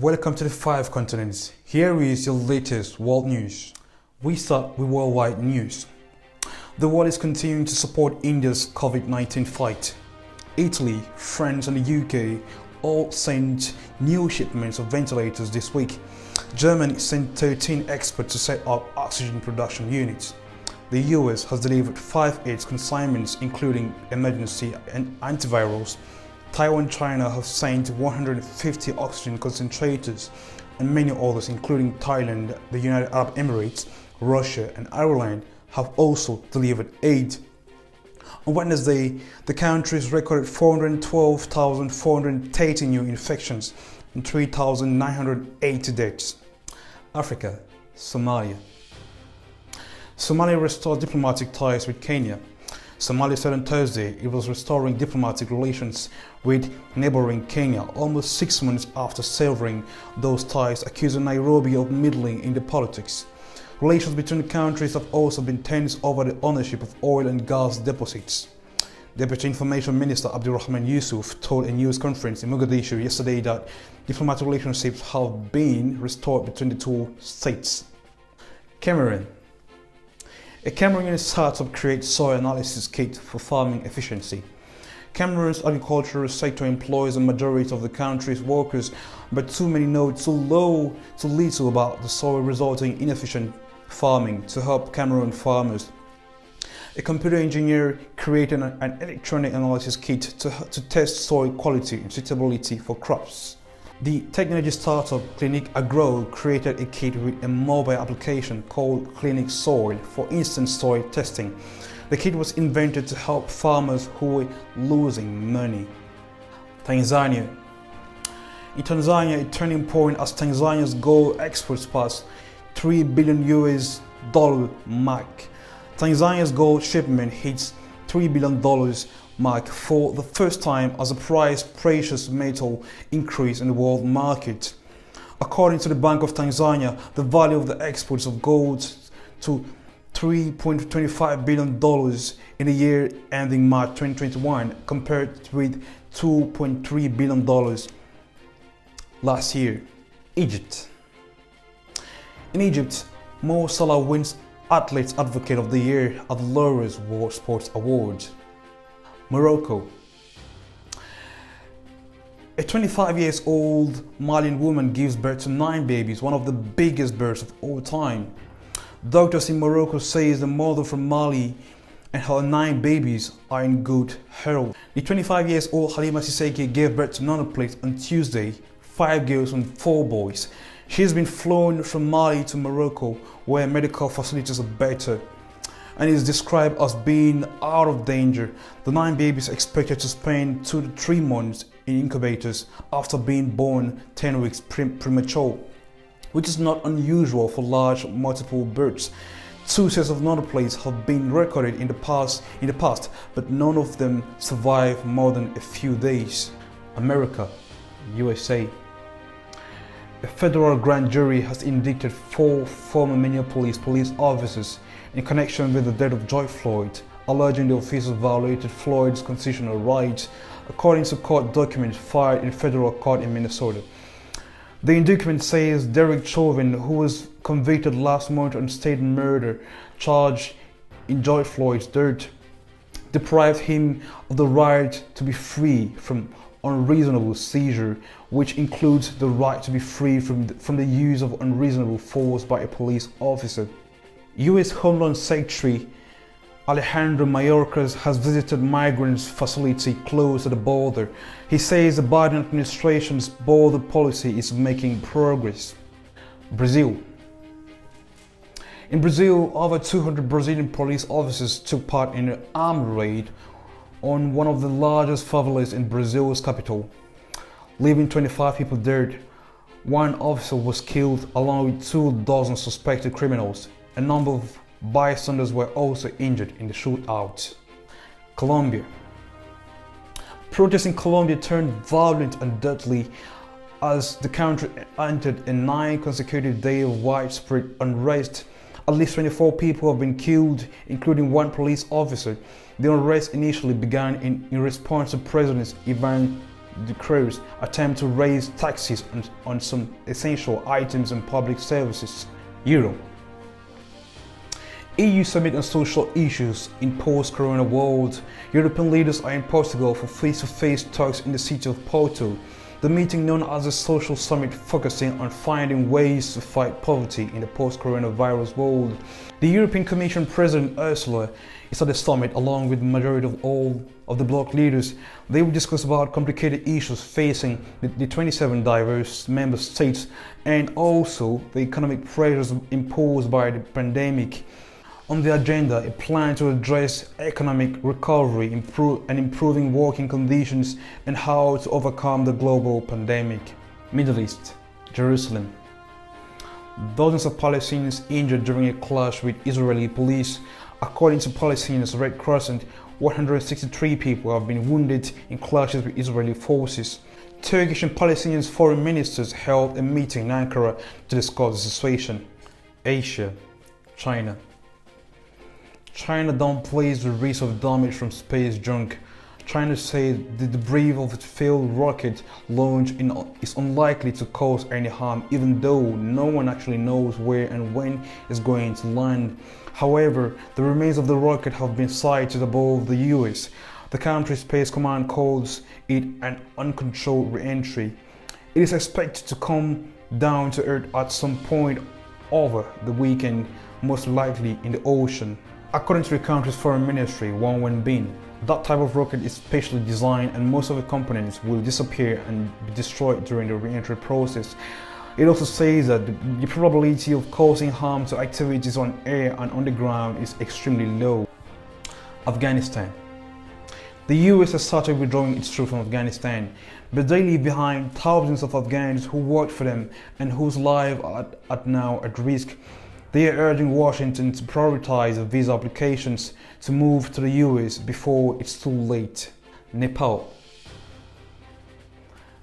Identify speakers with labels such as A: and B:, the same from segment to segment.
A: Welcome to the Five Continents. Here is your latest world news. We start with worldwide news. The world is continuing to support India's COVID-19 fight. Italy, France and the UK all sent new shipments of ventilators this week. Germany sent 13 experts to set up oxygen production units. The US has delivered 5 AIDS consignments including emergency and antivirals. Taiwan and China have sent 150 oxygen concentrators, and many others including Thailand, the United Arab Emirates, Russia and Ireland have also delivered aid. On Wednesday, the countries recorded 412,430 new infections and 3,980 deaths. Africa, Somalia. Somalia restored diplomatic ties with Kenya. Somalia said on Thursday it was restoring diplomatic relations with neighboring Kenya almost 6 months after severing those ties, accusing Nairobi of meddling in the politics. Relations between the countries have also been tense over the ownership of oil and gas deposits. Deputy Information Minister Abdulrahman Yusuf told a news conference in Mogadishu yesterday that diplomatic relationships have been restored between the two states. Cameroon. A Cameroonian startup creates soil analysis kit for farming efficiency. Cameroon's agricultural sector employs a majority of the country's workers, but too many know too little about the soil, resulting in inefficient farming. To help Cameroon farmers, a computer engineer created an electronic analysis kit to test soil quality and suitability for crops. The technology startup Clinic Agro created a kit with a mobile application called Clinic Soil for instant soil testing. The kit was invented to help farmers who were losing money. Tanzania. In Tanzania, a turning point as Tanzania's gold exports passed $3 billion mark. Tanzania's gold shipment hits $3 billion mark for the first time as the price of precious metal increased in the world market. According to the Bank of Tanzania, the value of the exports of gold to $3.25 billion in the year ending March 2021 compared with $2.3 billion last year. Egypt. In Egypt, Mo Salah wins Athletes Advocate of the Year at the Laureus World Sports Awards. Morocco. A 25-year-old Malian woman gives birth to 9 babies, one of the biggest births of all time. Doctors in Morocco say the mother from Mali and her 9 babies are in good health. The 25-year-old Halima Siseki gave birth to nanoplates on Tuesday, 5 girls and 4 boys. She has been flown from Mali to Morocco, where medical facilities are better, and is described as being out of danger. The 9 babies are expected to spend 2 to 3 months in incubators after being born 10 weeks premature, which is not unusual for large multiple births. 2 sets of nanoplates have been recorded in the past, but none of them survive more than a few days. America, USA. A federal grand jury has indicted 4 former Minneapolis police officers in connection with the death of George Floyd, alleging the officers violated Floyd's constitutional rights, according to court documents filed in federal court in Minnesota. The indictment says Derek Chauvin, who was convicted last month on state murder charge in George Floyd's death, deprived him of the right to be free from unreasonable seizure, which includes the right to be free from the use of unreasonable force by a police officer. U.S. Homeland Secretary Alejandro Mayorkas has visited migrants' facility close to the border. He says the Biden administration's border policy is making progress. Brazil. In Brazil, over 200 Brazilian police officers took part in an armed raid on one of the largest favelas in Brazil's capital, leaving 25 people dead. 1 officer was killed along with 24 suspected criminals. A number of bystanders were also injured in the shootout. Colombia. Protests in Colombia turned violent and deadly as the country entered a 9 consecutive day of widespread unrest. At least 24 people have been killed, including 1 police officer. The unrest initially began in response to President Ivan the crews attempt to raise taxes on some essential items and public services. Euro. EU summit on social issues in post-corona world. European leaders are in Portugal for face-to-face talks in the city of Porto. The meeting, known as the Social Summit, focusing on finding ways to fight poverty in the post-coronavirus world. The European Commission President Ursula is at the summit along with the majority of all of the bloc leaders. They will discuss about complicated issues facing the 27 diverse member states and also the economic pressures imposed by the pandemic. On the agenda, a plan to address economic recovery, improving working conditions, and how to overcome the global pandemic. Middle East, Jerusalem. Dozens of Palestinians injured during a clash with Israeli police. According to Palestinians Red Crescent, 163 people have been wounded in clashes with Israeli forces. Turkish and Palestinian foreign ministers held a meeting in Ankara to discuss the situation. Asia, China. China downplays the risk of damage from space junk. China said the debris of its failed rocket launch is unlikely to cause any harm, even though no one actually knows where and when it's going to land. However, the remains of the rocket have been sighted above the US. The country's Space Command calls it an uncontrolled re-entry. It is expected to come down to Earth at some point over the weekend, most likely in the ocean. According to the country's foreign ministry, Wang Wenbin, that type of rocket is specially designed and most of the components will disappear and be destroyed during the re-entry process. It also says that the probability of causing harm to activities on air and on the ground is extremely low. Afghanistan. The US has started withdrawing its troops from Afghanistan, but they leave behind thousands of Afghans who worked for them and whose lives are now at risk. They are urging Washington to prioritize visa applications to move to the US before it's too late. Nepal.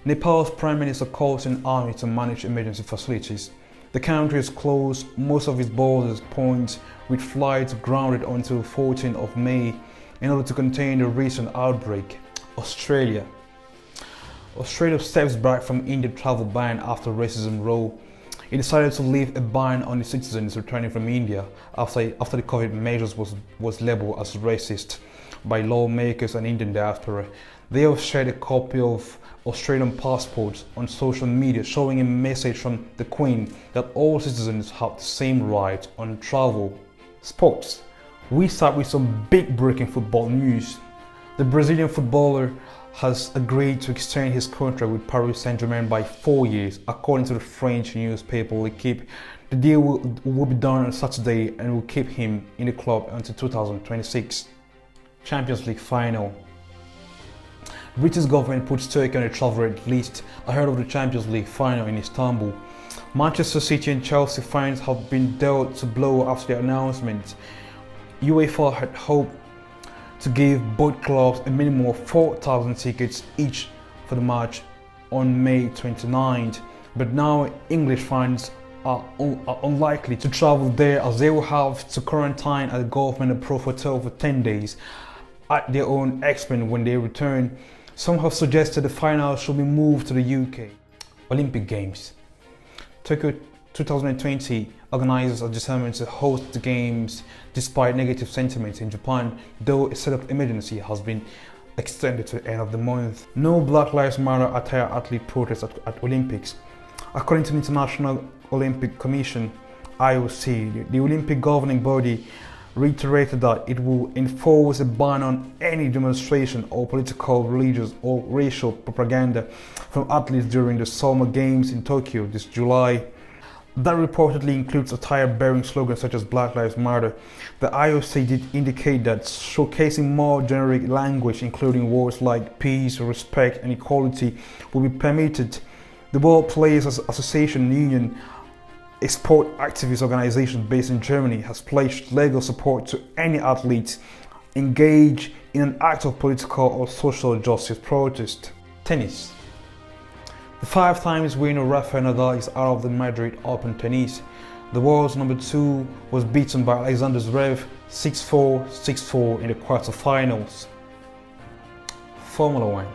A: Nepal's Prime Minister calls on the army to manage emergency facilities. The country has closed most of its borders points with flights grounded until 14th of May in order to contain the recent outbreak. Australia. Australia steps back from Indian travel ban after racism row. It decided to leave a ban on its citizens returning from India after the COVID measures was labelled as racist by lawmakers and Indian diaspora. They have shared a copy of Australian passports on social media showing a message from the Queen that all citizens have the same right on travel. Sports. We start with some big breaking football news. The Brazilian footballer has agreed to extend his contract with Paris Saint-Germain by 4 years, according to the French newspaper L'Equipe. The deal will be done on Saturday and will keep him in the club until 2026. Champions League final. The British government puts Turkey on a travel red list ahead of the Champions League final in Istanbul. Manchester City and Chelsea fans have been dealt a blow after the announcement. UEFA had hoped to give both clubs a minimum of 4,000 tickets each for the match on May 29th, but now English fans are unlikely to travel there as they will have to quarantine at the government-approved hotel for 10 days at their own expense when they return. Some have suggested the final should be moved to the UK. Olympic Games. Tokyo 2020 organizers are determined to host the Games despite negative sentiments in Japan, though a state of emergency has been extended to the end of the month. No Black Lives Matter attire athlete protests at Olympics. According to the International Olympic Commission, IOC, the Olympic governing body reiterated that it will enforce a ban on any demonstration or political, religious or racial propaganda from athletes during the Summer Games in Tokyo this July. That reportedly includes attire bearing slogans such as Black Lives Matter. The IOC did indicate that showcasing more generic language, including words like peace, respect, and equality, will be permitted. The World Players Association Union, a sport activist organization based in Germany, has pledged legal support to any athletes engaged in an act of political or social justice protest. Tennis. The 5 times winner Rafael Nadal is out of the Madrid Open tennis. The world's number 2 was beaten by Alexander Zverev 6-4, 6-4 in the quarterfinals. Formula 1.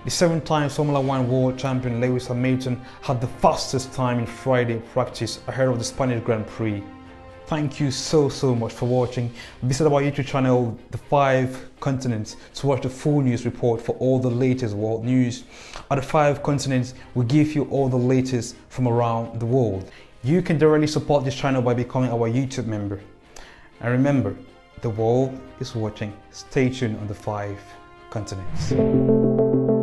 A: The 7-time Formula One world champion Lewis Hamilton had the fastest time in Friday practice ahead of the Spanish Grand Prix. Thank you so much for watching. Visit our YouTube channel, The 5 Continents, to watch the full news report for all the latest world news. At The 5 Continents, we give you all the latest from around the world. You can directly support this channel by becoming our YouTube member. And remember, the world is watching. Stay tuned on The 5 Continents.